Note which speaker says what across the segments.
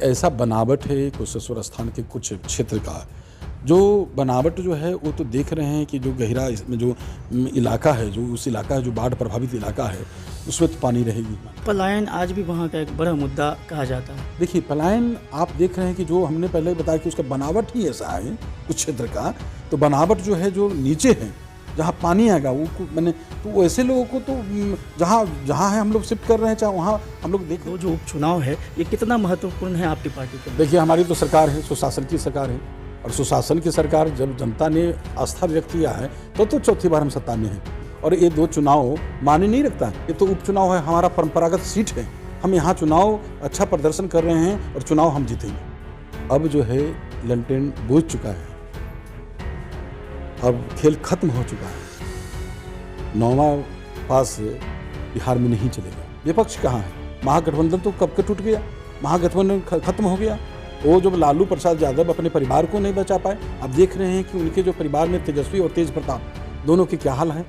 Speaker 1: ऐसा बनावट है कुशेश्वर स्थान के कुछ क्षेत्र का, जो बनावट जो है वो तो देख रहे हैं कि जो गहरा इसमें जो इलाका है, जो उस इलाका है, जो बाढ़ प्रभावित इलाका है, उसमें तो पानी रहेगी।
Speaker 2: पलायन आज भी वहाँ का एक बड़ा मुद्दा कहा जाता है।
Speaker 1: देखिए पलायन आप देख रहे हैं कि जो हमने पहले बताया कि उसका बनावट ही ऐसा है कुछ क्षेत्र का, तो बनावट जो है जो नीचे है जहाँ पानी आएगा वो मैंने तो ऐसे लोगों को तो जहाँ जहाँ है हम लोग शिफ्ट कर रहे हैं, चाहे वहाँ हम लोग देख।
Speaker 2: जो उपचुनाव है ये कितना महत्वपूर्ण है आपकी पार्टी के लिए?
Speaker 1: देखिए हमारी तो सरकार है, सुशासन की सरकार है, और सुशासन की सरकार जब जनता ने आस्था व्यक्त किया है तो चौथी बार हम सत्ता में हैं। और ये दो चुनाव माने नहीं रखता है, ये तो उपचुनाव है, हमारा परंपरागत सीट है, हम यहाँ चुनाव अच्छा प्रदर्शन कर रहे हैं और चुनाव हम जीतेंगे। अब जो है लंटेन बुझ चुका है, अब खेल खत्म हो चुका है। 9वां पास बिहार में नहीं चलेगा। विपक्ष कहाँ है? महागठबंधन तो कब के टूट गया, महागठबंधन खत्म हो गया। वो जब लालू प्रसाद यादव अपने परिवार को नहीं बचा पाए, अब देख रहे हैं कि उनके जो परिवार में तेजस्वी और तेज प्रताप दोनों के क्या हाल है।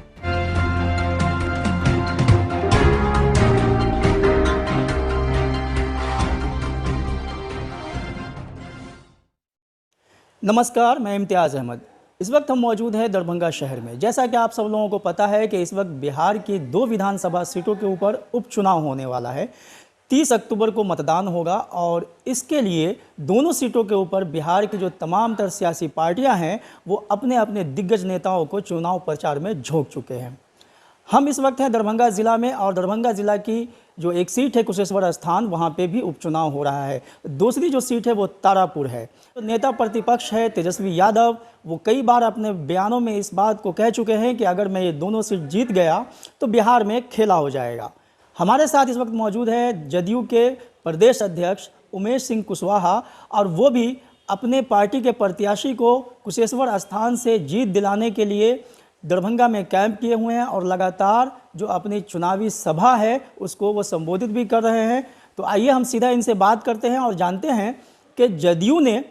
Speaker 2: नमस्कार, मैं इम्तियाज़ अहमद। इस वक्त हम मौजूद हैं दरभंगा शहर में। जैसा कि आप सब लोगों को पता है कि इस वक्त बिहार की 2 विधानसभा सीटों के ऊपर उपचुनाव होने वाला है। 30 अक्टूबर को मतदान होगा और इसके लिए दोनों सीटों के ऊपर बिहार की जो तमाम तर सियासी पार्टियां हैं वो अपने अपने दिग्गज नेताओं को चुनाव प्रचार में झोंक चुके हैं। हम इस वक्त हैं दरभंगा ज़िला में और दरभंगा ज़िला की जो एक सीट है कुशेश्वर स्थान, वहाँ पे भी उपचुनाव हो रहा है। दूसरी जो सीट है वो तारापुर है। तो नेता प्रतिपक्ष है तेजस्वी यादव, वो कई बार अपने बयानों में इस बात को कह चुके हैं कि अगर मैं ये दोनों सीट जीत गया तो बिहार में खेला हो जाएगा। हमारे साथ इस वक्त मौजूद है जदयू के प्रदेश अध्यक्ष उमेश सिंह कुशवाहा, और वो भी अपने पार्टी के प्रत्याशी को कुशेश्वर स्थान से जीत दिलाने के लिए दरभंगा में कैंप किए हुए हैं और लगातार जो अपनी चुनावी सभा है उसको वो संबोधित भी कर रहे हैं। तो आइए हम सीधा इनसे बात करते हैं और जानते हैं कि जदयू ने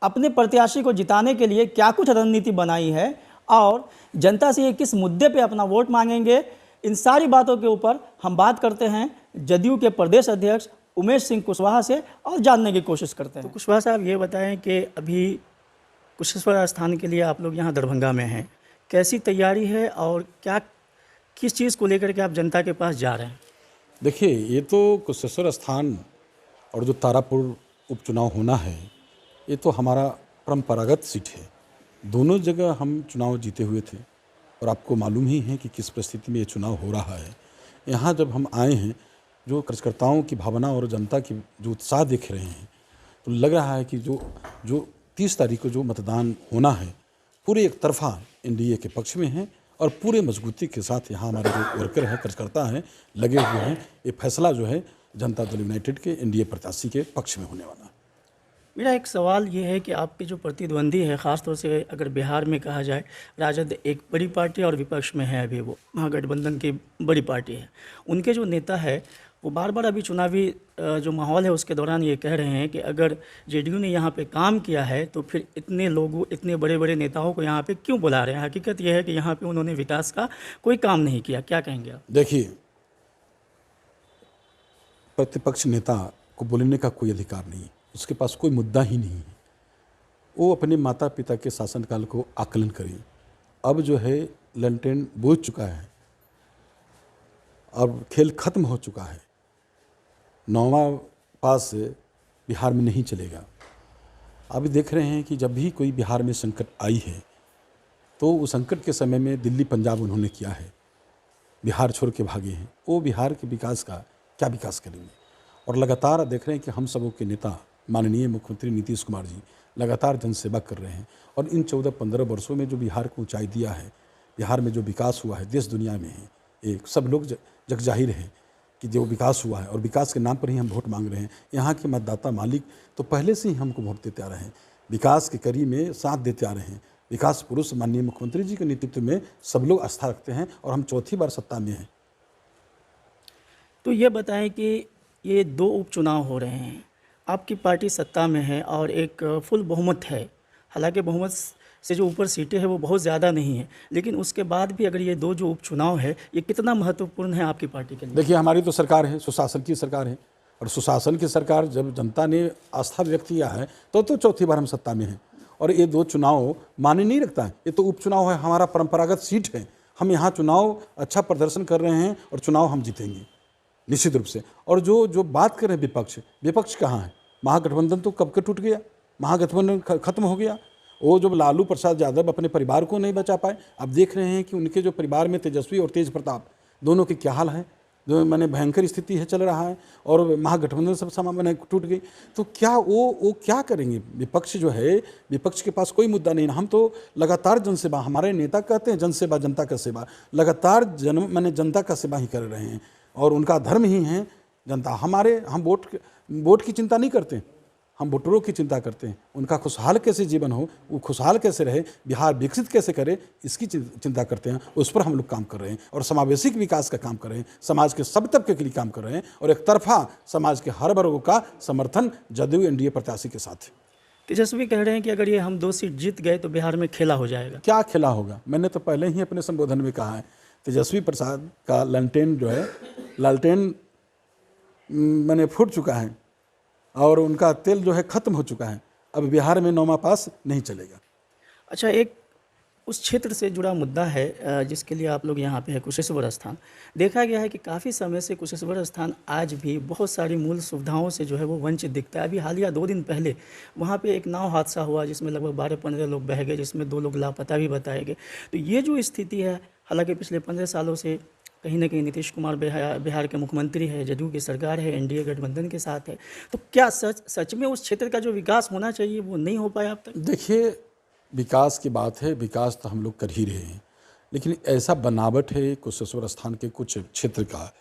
Speaker 2: अपने प्रत्याशी को जिताने के लिए क्या कुछ रणनीति बनाई है और जनता से ये किस मुद्दे पे अपना वोट मांगेंगे। इन सारी बातों के ऊपर हम बात करते हैं जदयू के प्रदेश अध्यक्ष उमेश सिंह कुशवाहा से और जानने की कोशिश करते हैं। तो कुशवाहा साहब, ये बताएं कि अभी कुशेश्वर स्थान के लिए आप लोग यहाँ दरभंगा में हैं, कैसी तैयारी है और क्या किस चीज़ को लेकर के आप जनता के पास जा रहे हैं?
Speaker 1: देखिए ये तो कुशेश्वर स्थान और जो तारापुर उपचुनाव होना है ये तो हमारा परंपरागत सीट है। दोनों जगह हम चुनाव जीते हुए थे और आपको मालूम ही है कि किस परिस्थिति में ये चुनाव हो रहा है। यहाँ जब हम आए हैं, जो कार्यकर्ताओं की भावना और जनता की जो उत्साह देख रहे हैं, तो लग रहा है कि जो 30 तारीख को जो मतदान होना है पूरे एक तरफा एनडीए के पक्ष में है और पूरे मजबूती के साथ यहाँ हमारे जो वर्कर हैं, कार्यकर्ता हैं, लगे हुए हैं। ये फैसला जो है जनता दल यूनाइटेड के एनडीए प्रत्याशी के पक्ष में होने वाला है।
Speaker 2: मेरा एक सवाल ये है कि आपके जो प्रतिद्वंदी है, ख़ासतौर से अगर बिहार में कहा जाए, राजद एक बड़ी पार्टी और विपक्ष में है, अभी वो महागठबंधन की बड़ी पार्टी है, उनके जो नेता है वो बार बार अभी चुनावी जो माहौल है उसके दौरान ये कह रहे हैं कि अगर जेडीयू ने यहाँ पे काम किया है तो फिर इतने लोगों, इतने बड़े बड़े नेताओं को यहाँ पे क्यों बुला रहे हैं। हकीकत यह है कि यहाँ पे उन्होंने विकास का कोई काम नहीं किया। क्या कहेंगे आप?
Speaker 1: देखिए, प्रतिपक्ष नेता को बोलने का कोई अधिकार नहीं, उसके पास कोई मुद्दा ही नहीं है। वो अपने माता पिता के शासनकाल को आकलन करें। अब जो है लंटेन बुझ चुका है, अब खेल खत्म हो चुका है। 9वां पास बिहार में नहीं चलेगा। अभी देख रहे हैं कि जब भी कोई बिहार में संकट आई है तो उस संकट के समय में दिल्ली पंजाब उन्होंने किया है, बिहार छोड़ के भागे हैं। वो बिहार के विकास का क्या विकास करेंगे? और लगातार देख रहे हैं कि हम सबों के नेता माननीय मुख्यमंत्री नीतीश कुमार जी लगातार जनसेवा कर रहे हैं और इन 14-15 वर्षों में जो बिहार को ऊंचाई दिया है, बिहार में जो विकास हुआ है देश दुनिया में है, एक सब लोग जग जाहिर है कि जो विकास हुआ है और विकास के नाम पर ही हम वोट मांग रहे हैं। यहाँ के मतदाता मालिक तो पहले से ही हमको वोट देते आ रहे हैं, विकास के कड़ी में साथ देते आ रहे हैं। विकास पुरुष माननीय मुख्यमंत्री जी के नेतृत्व में सब लोग आस्था रखते हैं और हम चौथी बार सत्ता में हैं।
Speaker 2: तो ये बताएं कि ये 2 उपचुनाव हो रहे हैं, आपकी पार्टी सत्ता में है और एक फुल बहुमत है, हालांकि बहुमत से जो ऊपर सीटें हैं वो बहुत ज़्यादा नहीं है, लेकिन उसके बाद भी अगर ये 2 जो उपचुनाव है ये कितना महत्वपूर्ण है आपकी पार्टी के लिए?
Speaker 1: देखिए हमारी तो सरकार है, सुशासन की सरकार है, और सुशासन की सरकार जब जनता ने आस्था व्यक्त किया है तो चौथी बार हम सत्ता में हैं। और ये 2 चुनाव माने नहीं रखता है, ये तो उपचुनाव है, हमारा परंपरागत सीट है। हम यहाँ चुनाव अच्छा प्रदर्शन कर रहे हैं और चुनाव हम जीतेंगे निश्चित रूप से। और जो बात कर रहे हैं विपक्ष कहाँ है? महागठबंधन तो कब के टूट गया, महागठबंधन खत्म हो गया। वो जो लालू प्रसाद यादव अपने परिवार को नहीं बचा पाए, अब देख रहे हैं कि उनके जो परिवार में तेजस्वी और तेज प्रताप दोनों के क्या हाल है, जो मैंने भयंकर स्थिति है चल रहा है। और महागठबंधन सब मैंने टूट गई, तो क्या वो क्या करेंगे? विपक्ष जो है, विपक्ष के पास कोई मुद्दा नहीं। हम तो लगातार जनसेवा, हमारे नेता कहते हैं जनसेवा जनता का सेवा, लगातार जनता का सेवा ही कर रहे हैं और उनका धर्म ही है जनता। हम वोट की चिंता नहीं करते, हम वोटरों की चिंता करते हैं। उनका खुशहाल कैसे जीवन हो, वो खुशहाल कैसे रहे, बिहार विकसित कैसे करे, इसकी चिंता करते हैं। उस पर हम लोग काम कर रहे हैं और समावेशी विकास का काम कर रहे हैं, समाज के सब तबके के लिए काम कर रहे हैं और एक तरफा समाज के हर वर्गों का समर्थन जदयू एनडीए प्रत्याशी के साथ है।
Speaker 2: तेजस्वी कह रहे हैं कि अगर ये हम 2 सीट जीत गए तो बिहार में खेला हो जाएगा।
Speaker 1: क्या खेला होगा? मैंने तो पहले ही अपने संबोधन में कहा है, तेजस्वी प्रसाद का लालटेन मैंने फूट चुका है और उनका तेल जो है ख़त्म हो चुका है। अब बिहार में 9वां पास नहीं चलेगा।
Speaker 2: अच्छा, एक उस क्षेत्र से जुड़ा मुद्दा है जिसके लिए आप लोग यहाँ पे है, कुशेश्वर स्थान। देखा गया है कि काफ़ी समय से कुशेश्वर स्थान आज भी बहुत सारी मूल सुविधाओं से जो है वो वंचित दिखता है। अभी हालिया 2 दिन पहले वहाँ पे एक नाव हादसा हुआ जिसमें लगभग 12-15 लोग बह गए, जिसमें 2 लोग लापता भी बताए गए। तो ये जो स्थिति है, हालांकि पिछले 15 सालों से कहीं ना कहीं नीतीश कुमार बिहार के मुख्यमंत्री है, जदयू की सरकार है, एनडीए गठबंधन के साथ है, तो क्या सच में उस क्षेत्र का जो विकास होना चाहिए वो नहीं हो पाया अब तक?
Speaker 1: देखिए, विकास की बात है, विकास तो हम लोग कर ही रहे हैं, लेकिन ऐसा बनावट है कुशेश्वर स्थान के कुछ क्षेत्र का,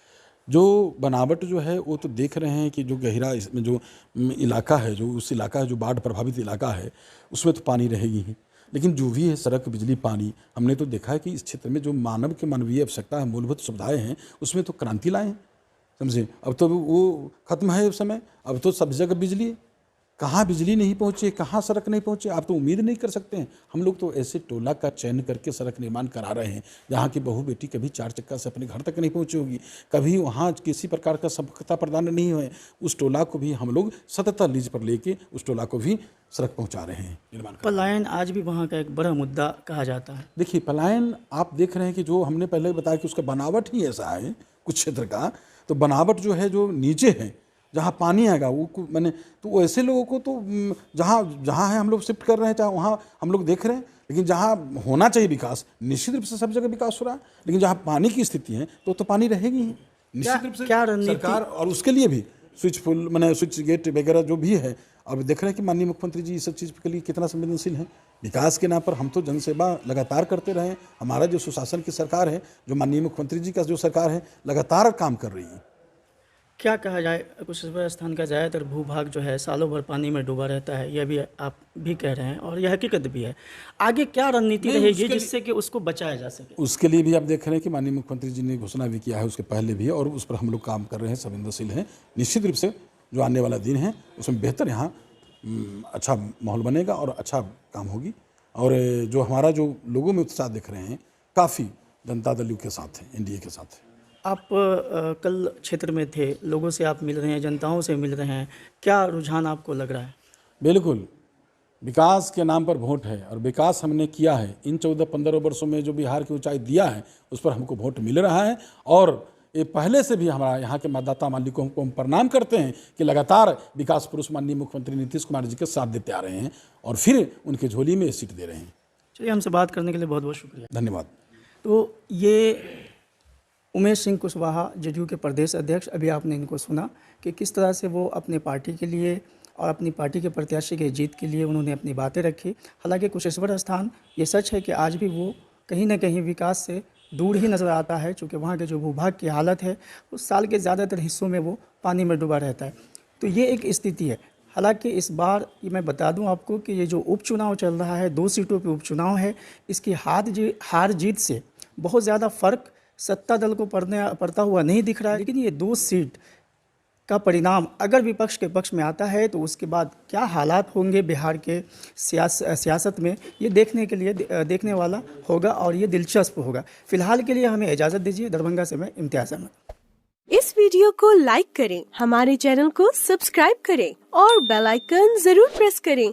Speaker 1: जो बनावट जो है वो तो देख रहे हैं कि जो गहिरा इसमें जो इलाका है, जो उस इलाका है, जो बाढ़ प्रभावित इलाका है, उसमें तो पानी रहेगी ही, लेकिन जो भी है सड़क, बिजली, पानी, हमने तो देखा है कि इस क्षेत्र में जो मानव की मानवीय आवश्यकता है, मूलभूत सुविधाएं हैं, उसमें तो क्रांति लाए हैं, समझे। अब तो वो खत्म है उस समय, अब तो सब जगह बिजली, कहाँ बिजली नहीं पहुँचे, कहाँ सड़क नहीं पहुँचे, आप तो उम्मीद नहीं कर सकते हैं। हम लोग तो ऐसे टोला का चयन करके सड़क निर्माण करा रहे हैं जहाँ की बहू बेटी कभी 4 चक्का से अपने घर तक नहीं पहुँची होगी, कभी वहाँ किसी प्रकार का सभ्यता प्रदान नहीं हुए, उस टोला को भी हम लोग सतत लीज पर लेके उस टोला को भी सड़क पहुँचा रहे हैं, निर्माण।
Speaker 2: पलायन आज भी वहाँ का एक बड़ा मुद्दा कहा जाता है।
Speaker 1: देखिए, पलायन आप देख रहे हैं कि जो हमने पहले बताया कि उसका बनावट ही ऐसा है कुछ क्षेत्र का, तो बनावट जो है, जो नीचे है, जहाँ पानी आएगा वो मैंने तो ऐसे लोगों को तो जहाँ है हम लोग शिफ्ट कर रहे हैं, चाहे वहाँ हम लोग देख रहे हैं। लेकिन जहाँ होना चाहिए विकास, निश्चित रूप से सब जगह विकास हो रहा है, लेकिन जहाँ पानी की स्थिति है तो पानी रहेगी ही निश्चित रूप से।
Speaker 2: क्या रणनीति
Speaker 1: सरकार और उसके लिए भी स्विच गेट वगैरह जो भी है, अब देख रहे हैं कि माननीय मुख्यमंत्री जी इस सब चीज़ के लिए कितना संवेदनशील है। विकास के नाम पर हम तो जनसेवा लगातार करते रहे। हमारा जो सुशासन की सरकार है, जो माननीय मुख्यमंत्री जी का जो सरकार है, लगातार काम कर रही है।
Speaker 2: क्या कहा जाए, कुशेश्वर स्थान का ज़्यादातर भूभाग जो है सालों भर पानी में डूबा रहता है, यह भी आप भी कह रहे हैं और यह हकीकत भी है। आगे क्या रणनीति रहेगी जिससे कि उसको बचाया जा सके? उसके लिए भी आप देख रहे हैं कि माननीय मुख्यमंत्री जी ने घोषणा भी किया है, उसके पहले भी, और उस पर हम लोग काम कर रहे हैं, संवेदनशील हैं। निश्चित रूप से जो आने वाला दिन है उसमें बेहतर यहाँ अच्छा माहौल बनेगा और अच्छा काम होगी। और जो हमारा जो लोगों में उत्साह देख रहे हैं, काफ़ी जनता दल के साथ है, एनडीए के साथ है। आप कल क्षेत्र में थे, लोगों से आप मिल रहे हैं, जनताओं से मिल रहे हैं, क्या रुझान आपको लग रहा है? बिल्कुल,
Speaker 1: विकास के नाम पर वोट है और विकास हमने किया है। इन 14-15 वर्षों में जो बिहार की ऊंचाई दिया है उस पर हमको वोट मिल रहा है। और ये पहले से भी हमारा यहाँ के मतदाता मालिकों को हम प्रणाम करते हैं कि लगातार विकास पुरुष माननीय मुख्यमंत्री नीतीश कुमार जी के साथ देते आ रहे हैं और फिर उनके झोली में सीट दे रहे हैं।
Speaker 2: चलिए, हमसे बात करने के लिए बहुत बहुत शुक्रिया।
Speaker 1: धन्यवाद।
Speaker 2: तो ये उमेश सिंह कुशवाहा, जदयू के प्रदेश अध्यक्ष, अभी आपने इनको सुना कि किस तरह से वो अपने पार्टी के लिए और अपनी पार्टी के प्रत्याशी के जीत के लिए उन्होंने अपनी बातें रखी। हालांकि कुशेश्वर स्थान, ये सच है कि आज भी वो कहीं ना कहीं विकास से दूर ही नज़र आता है, चूँकि वहाँ के जो भूभाग की हालत है उस साल के ज़्यादातर हिस्सों में वो पानी में डूबा रहता है। तो ये एक स्थिति है। हालांकि इस बार ये मैं बता दूं आपको कि ये जो उपचुनाव चल रहा है, 2 सीटों पे उपचुनाव है, इसकी हार जीत से बहुत ज़्यादा फ़र्क सत्ता दल को पड़ता हुआ नहीं दिख रहा है। लेकिन ये 2 सीट का परिणाम अगर विपक्ष के पक्ष में आता है तो उसके बाद क्या हालात होंगे बिहार के सियासत में, ये देखने वाला होगा और ये दिलचस्प होगा। फिलहाल के लिए हमें इजाज़त दीजिए। दरभंगा से मैं इम्तियाज़ अहमद।
Speaker 3: इस वीडियो को लाइक करें, हमारे चैनल को सब्सक्राइब करें और बेल आइकन जरूर प्रेस करें